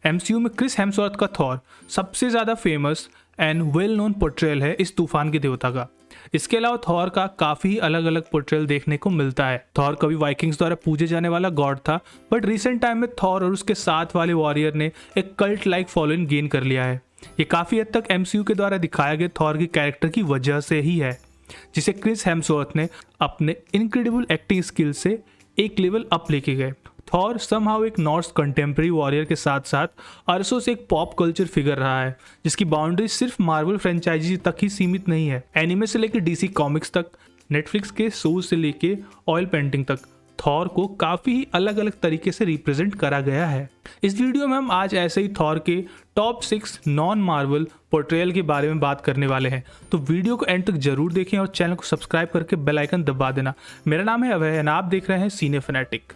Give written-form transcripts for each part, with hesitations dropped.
MCU में Chris Hemsworth का Thor सबसे ज़्यादा famous and well known portrayal है इस तूफान के देवता का। इसके अलावा थॉर का काफ़ी अलग अलग पोर्ट्रेयल देखने को मिलता है। थॉर कभी वाइकिंग्स द्वारा पूजे जाने वाला गॉड था, बट रिसेंट टाइम में थॉर और उसके साथ वाले वॉरियर ने एक कल्ट लाइक फॉलोइंग गेन कर लिया है। ये काफ़ी हद तक एमसीयू के द्वारा दिखाया गया थॉर की कैरेक्टर की वजह से ही है, जिसे क्रिस हेम्सवर्थ ने अपने इनक्रेडिबल एक्टिंग स्किल से एक लेवल अप लेके गए। थॉर समहाउ एक नॉर्स कंटेम्प्रेरी वॉरियर के साथ साथ अरसों से एक पॉप कल्चर फिगर रहा है, जिसकी बाउंड्री सिर्फ मार्वल फ्रेंचाइजी तक ही सीमित नहीं है। एनिमे से लेकर डीसी कॉमिक्स तक, नेटफ्लिक्स के शोज से लेकर ऑयल पेंटिंग तक, थॉर को काफ़ी अलग अलग तरीके से रिप्रेजेंट करा गया है। इस वीडियो में हम आज ऐसे ही थॉर के टॉप 6 नॉन मार्वल पोर्ट्रेयल के बारे में बात करने वाले हैं, तो वीडियो को एंड तक जरूर देखें और चैनल को सब्सक्राइब करके बेल आइकन दबा देना। मेरा नाम है अभय और आप देख रहे हैं सीने फैनेटिक।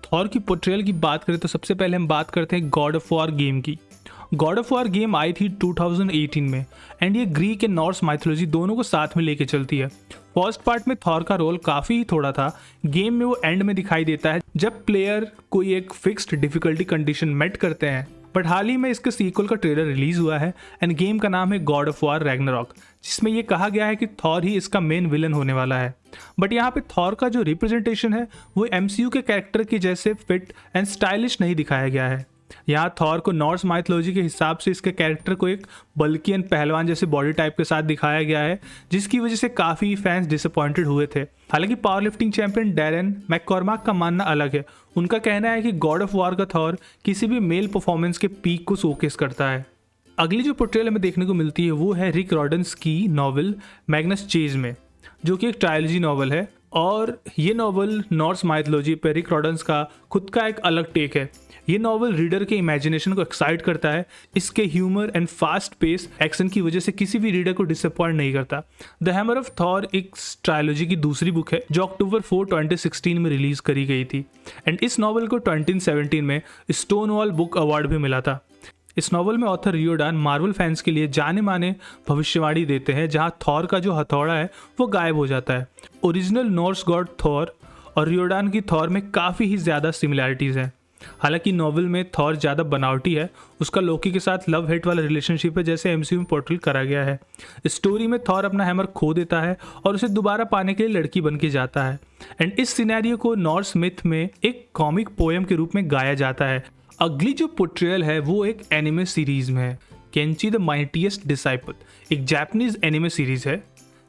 थॉर की पोर्ट्रेयल की बात करें तो सबसे पहले हम बात करते हैं गॉड ऑफ वॉर गेम की। गॉड ऑफ वॉर गेम आई थी 2018 में एंड ये ग्रीक एंड नॉर्स माइथोलॉजी दोनों को साथ में लेके चलती है। फर्स्ट पार्ट में थॉर का रोल काफ़ी ही थोड़ा था। गेम में वो एंड में दिखाई देता है जब प्लेयर कोई एक फिक्स्ड डिफिकल्टी कंडीशन मेट करते हैं। बट हाल ही में इसके सीक्वल का ट्रेलर रिलीज हुआ है एंड गेम का नाम है गॉड ऑफ वॉर रैग्नारॉक, जिसमें ये कहा गया है कि थॉर ही इसका मेन विलन होने वाला है। बट यहाँ पे थॉर का जो रिप्रेजेंटेशन है वो एमसीयू के कैरेक्टर के जैसे फिट एंड स्टाइलिश नहीं दिखाया गया है। यहाँ थॉर को नॉर्स माइथोलॉजी के हिसाब से इसके कैरेक्टर को एक बल्कि एंड पहलवान जैसे बॉडी टाइप के साथ दिखाया गया है, जिसकी वजह से काफ़ी फैंस डिसअपॉइंटेड हुए थे। हालांकि पावर लिफ्टिंग चैंपियन डैरेन मैककॉर्माक का मानना अलग है। उनका कहना है कि गॉड ऑफ वॉर का थॉर किसी भी मेल परफॉर्मेंस के पीक को शोकेस करता है। अगली जो पोर्ट्रेयल हमें देखने को मिलती है वो है रिक रॉडन्स की नॉवल मैग्नस चेज में, जो कि एक ट्रायलॉजी नॉवल है और ये नॉवल नॉर्स माइथोलॉजी पर रिक रॉडन्स का खुद का एक अलग टेक है। ये नॉवल रीडर के इमेजिनेशन को एक्साइट करता है। इसके humour and fast pace action की वजह से किसी भी रीडर को डिसअपॉइंट नहीं करता। द हैमर ऑफ थॉर एक ट्रायलॉजी की दूसरी बुक है जो अक्टूबर 4, 2016 में रिलीज करी गई थी एंड इस नॉवल को 2017 में स्टोनवॉल बुक अवार्ड भी मिला था। इस नॉवल में ऑथर रियोडान मार्वल फैंस के लिए जाने माने भविष्यवाणी देते हैं, जहां थॉर का जो हथौड़ा है वो गायब हो जाता है। ओरिजिनल नॉर्स गॉड थॉर और रियोडान की थॉर में काफ़ी ही ज़्यादा सिमिलैरिटीज़ हैं। हालांकि नॉवल में थॉर ज़्यादा बनावटी है, उसका लोकी के साथ लव हेट वाला रिलेशनशिप है जैसे एमसीयू में पोर्ट्रेल करा गया है। स्टोरी में थॉर अपना हैमर खो देता है और उसे दोबारा पाने के लिए लड़की बन के जाता है एंड इस सिनेरियो को नॉर्स मिथ में एक कॉमिक पोएम के रूप में गाया जाता है। अगली जो पोर्ट्रेयल है वो एक एनिमे सीरीज में है। केंची द माइटीएस्ट डिसाइपल एक जापानीज एनिमे सीरीज है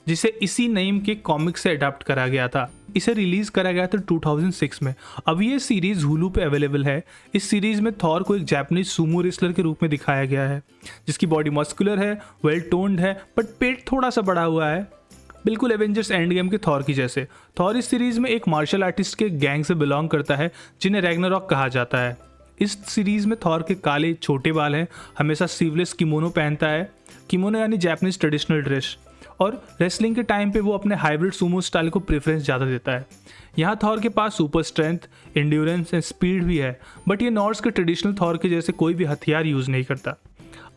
जिसे इसी नेम के कॉमिक से अडॉप्ट करा गया था। इसे रिलीज करा गया था 2006 में। अब ये सीरीज हुलू पे अवेलेबल है। इस सीरीज में थॉर को एक जापानीज सूमो रेसलर के रूप में दिखाया गया है, जिसकी बॉडी मस्कुलर है, वेल टोन्ड है, बट पेट थोड़ा सा बड़ा हुआ है, बिल्कुल एवेंजर्स एंड गेम के थॉर की जैसे। थॉर इस सीरीज में एक मार्शल आर्टिस्ट के गैंग से बिलोंग करता है जिन्हें रैग्नारॉक कहा जाता है। इस सीरीज में थॉर के काले छोटे बाल हैं, हमेशा स्लीवलेस किमोनो पहनता है। किमोनो यानी जापानीज ट्रेडिशनल ड्रेस, और रेसलिंग के टाइम पे वो अपने हाइब्रिड सूमो स्टाइल को प्रेफरेंस ज़्यादा देता है। यहाँ थॉर के पास super strength, endurance and speed भी है, बट ये नॉर्स के ट्रेडिशनल थॉर के जैसे कोई भी हथियार यूज़ नहीं करता।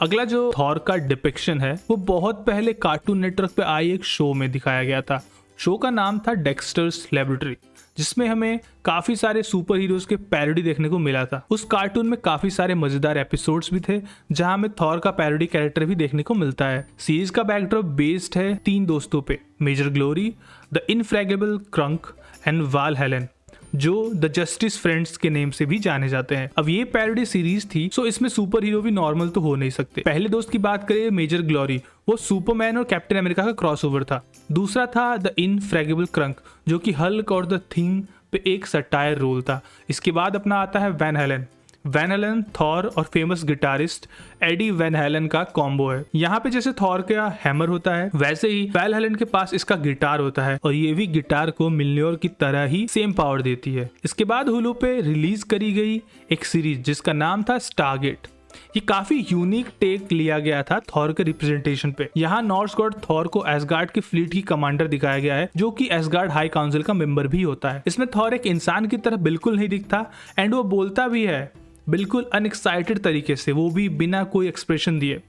अगला जो थॉर का डिपिक्शन है वो बहुत पहले कार्टून नेटवर्क पे आई एक शो में दिखाया गया था। शो का नाम था डेक्स्टर्स लैबोरेटरी, जिसमें हमें काफ़ी सारे सुपर हीरोज़ के पैरोडी देखने को मिला था। उस कार्टून में काफ़ी सारे मज़ेदार एपिसोड्स भी थे जहां हमें थॉर का पैरोडी कैरेक्टर भी देखने को मिलता है। सीरीज का बैकड्रॉप बेस्ड है 3 दोस्तों पे, major glory, the infrangible Krunk and Val Halen, जो द जस्टिस फ्रेंड्स के नेम से भी जाने जाते हैं। अब ये पैरोडी सीरीज थी, सो इसमें सुपर हीरो भी नॉर्मल तो हो नहीं सकते। पहले दोस्त की बात करें मेजर ग्लोरी, वो सुपरमैन और कैप्टन अमेरिका का क्रॉसओवर था। दूसरा था द इनफ्रैगेबल क्रंक, जो कि हल्क और द थिंग पे एक सटायर रोल था। इसके बाद अपना आता है Van Halen. Van Halen Thor और famous guitarist Eddie Van Halen का कॉम्बो है। यहाँ पे जैसे थॉर का हैमर होता है वैसे ही वैन हेलन के पास इसका गिटार होता है और ये भी गिटार को मिल्योर की तरह ही सेम पावर देती है। इसके बाद हुलू पे रिलीज करी गई एक सीरीज जिसका नाम था स्टारगेट। ये काफी यूनिक टेक लिया गया था थॉर के रिप्रेजेंटेशन पे। यहाँ नॉर्स गॉड थॉर को एसगार्ड की फ्लीट की कमांडर दिखाया गया है, जो कि एसगार्ड हाई काउंसिल का मेंबर भी होता है। इसमें थॉर एक इंसान की तरह बिल्कुल नहीं दिखता एंड वो बोलता भी है बिल्कुल अनएक्साइटेड तरीके से, वो भी बिना कोई एक्सप्रेशन दिए।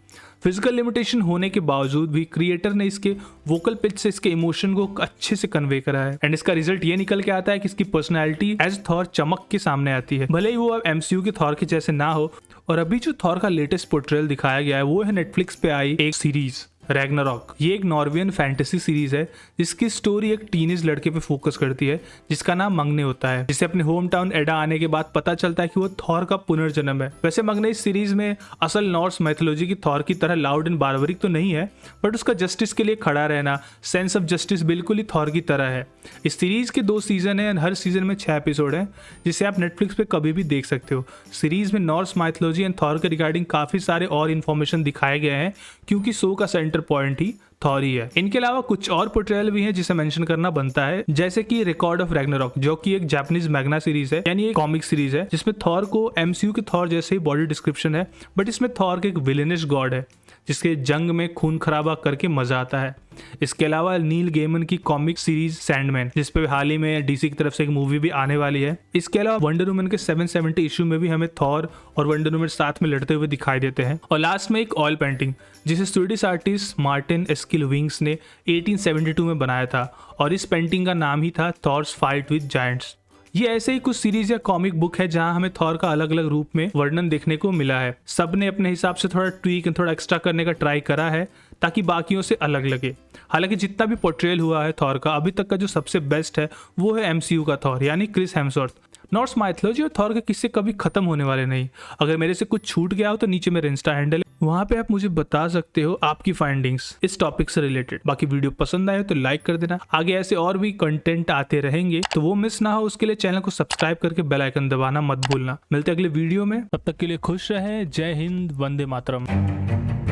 फिजिकल लिमिटेशन होने के बावजूद भी क्रिएटर ने इसके वोकल पिच से इसके इमोशन को अच्छे से कन्वे करा है एंड इसका रिजल्ट ये निकल के आता है कि इसकी पर्सनैलिटी एज थॉर चमक के सामने आती है, भले ही वो अब एमसीयू के थॉर के जैसे ना हो। और अभी जो थॉर का लेटेस्ट पोर्ट्रेयल दिखाया गया है वो है नेटफ्लिक्स पे आई एक सीरीज रैग्नारॉक। ये एक नॉर्वेजियन फैंटेसी सीरीज है जिसकी स्टोरी एक टीनेज लड़के पे फोकस करती है जिसका नाम मग्ने होता है, जिसे अपने होम टाउन एडा आने के बाद पता चलता है कि वो थॉर का पुनर्जन्म है। वैसे मग्ने इस सीरीज में असल नॉर्स मैथोलॉजी की थॉर की तरह लाउड एंड बार्बरिक तो नहीं है, बट उसका जस्टिस के लिए खड़ा रहना, सेंस ऑफ जस्टिस बिल्कुल ही थॉर की तरह है। इस सीरीज के 2 सीजन है, हर सीजन में 6 एपिसोड है जिसे आप नेटफ्लिक्स पे कभी भी देख सकते हो। सीरीज में नॉर्स मैथोलॉजी एंड थॉर के रिगार्डिंग काफी सारे और इन्फॉर्मेशन दिखाए गए हैं क्योंकि शो का सेंटर पॉइंट ही थॉर ही है। इनके अलावा कुछ और पोर्ट्रेयल भी हैं जिसे मेंशन करना बनता है, जैसे कि रिकॉर्ड ऑफ रैग्नारॉक जो कि एक जापानीज मैग्ना सीरीज है, यानी एक कॉमिक सीरीज है जिसमें थॉर को एमसीयू के थॉर जैसे ही बॉडी डिस्क्रिप्शन है, बट इसमें थॉर के एक विलेनिश गॉड है जिसके जंग में खून खराबा करके मजा आता है। इसके अलावा नील गेमन की कॉमिक सीरीज सैंडमैन जिसपे हाल ही में डीसी की तरफ से एक मूवी भी आने वाली है। इसके अलावा वंडर वुमन के 770 इशू में भी हमें थॉर और वंडर वुमन साथ में लड़ते हुए दिखाई देते हैं। और लास्ट में एक ऑयल पेंटिंग जिसे स्वीडिश आर्टिस्ट मार्टिन एस्किल विंग्स ने 1872 में बनाया था और इस पेंटिंग का नाम ही था थॉर्स फाइट विद जायंट्स। ये ऐसे ही कुछ सीरीज या कॉमिक बुक है जहां हमें थॉर का अलग अलग रूप में वर्णन देखने को मिला है। सब ने अपने हिसाब से थोड़ा ट्वीक थोड़ा एक्स्ट्रा करने का ट्राई करा है ताकि बाकियों से अलग लगे। हालांकि जितना भी पोर्ट्रेयल हुआ है थॉर का, अभी तक का जो सबसे बेस्ट है वो है एमसीयू का थॉर यानी क्रिस हेम्सवर्थ। नॉर्स माइथोलॉजी और थॉर के किस्से कभी खत्म होने वाले नहीं। अगर मेरे से कुछ छूट गया हो तो नीचे मेरा इंस्टा हैंडल है, वहां पे आप मुझे बता सकते हो आपकी फाइंडिंग्स इस टॉपिक से रिलेटेड। बाकी वीडियो पसंद आए तो लाइक कर देना। आगे ऐसे और भी कंटेंट आते रहेंगे तो वो मिस ना हो उसके लिए चैनल को सब्सक्राइब करके बेल आइकन दबाना मत भूलना। मिलते अगले वीडियो में, तब तक के लिए खुश रहे। जय हिंद, वंदे मातरम।